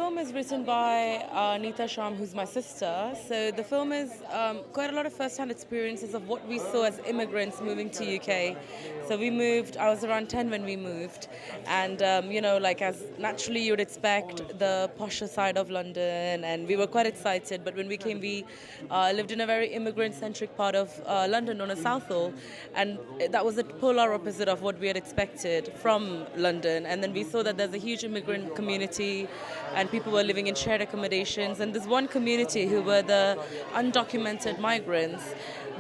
film is written by Nathalia Syam, who's my sister. So the film is quite a lot of first-hand experiences of what we saw as immigrants moving to UK. So we moved, I was around 10 when we moved. And, like as naturally you'd expect, the posher side of London. And we were quite excited. But when we came, we lived in a very immigrant-centric part of London known as Southall. And that was the polar opposite of what we had expected from London. And then we saw that there's a huge immigrant community and people were living in shared accommodations. And this one community who were the undocumented migrants,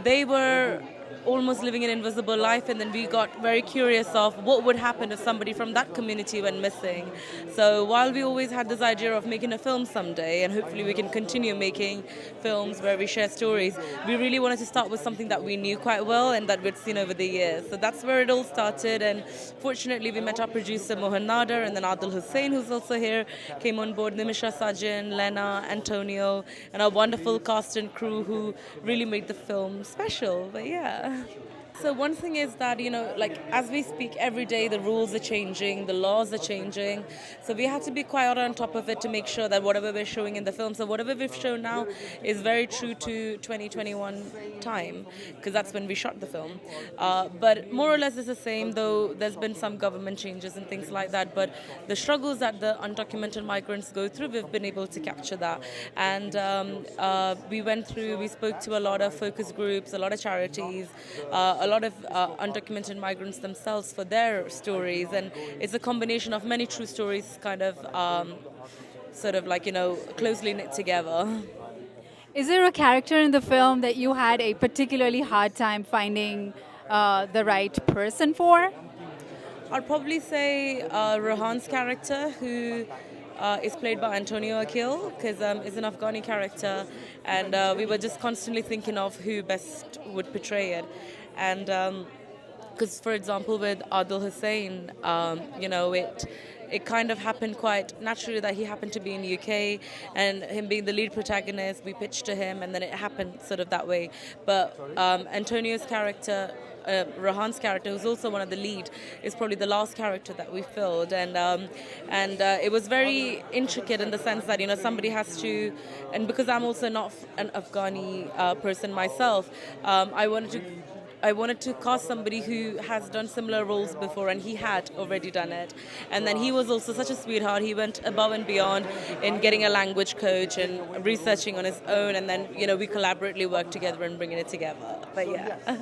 they were almost living an invisible life, and then we got very curious of what would happen if somebody from that community went missing. So while we always had this idea of making a film someday, and hopefully we can continue making films where we share stories, we really wanted to start with something that we knew quite well and that we'd seen over the years. So that's where it all started, and fortunately we met our producer Mohan Nader, and then Adil Hussain, who's also here, came on board, Nimisha Sajjan, Lena, Antonio, and our wonderful cast and crew who really made the film special. But yeah. So one thing is that, as we speak every day, the rules are changing, the laws are changing. So we had to be quite on top of it to make sure that whatever we're showing in the film, so whatever we've shown now is very true to 2021 time, because that's when we shot the film. But more or less it's the same, though there's been some government changes and things like that. But the struggles that the undocumented migrants go through, we've been able to capture that. And we spoke to a lot of focus groups, a lot of charities, a lot of undocumented migrants themselves for their stories, and it's a combination of many true stories kind of closely knit together. Is there a character in the film that you had a particularly hard time finding the right person for? I'd probably say Rohan's character, who is played by Antonio Akil, because it's an Afghani character, and we were just constantly thinking of who best would portray it. And because, for example, with Adil Hussain, it kind of happened quite naturally that he happened to be in the UK, and him being the lead protagonist, we pitched to him, and then it happened sort of that way. But Antonio's character, Rohan's character, who's also one of the lead, is probably the last character that we filled, and it was very intricate in the sense that somebody has to, and because I'm also not an Afghani person myself, I wanted to cast somebody who has done similar roles before, and he had already done it. And then he was also such a sweetheart. He went above and beyond in getting a language coach and researching on his own, and then we collaboratively worked together and bringing it together. But yeah.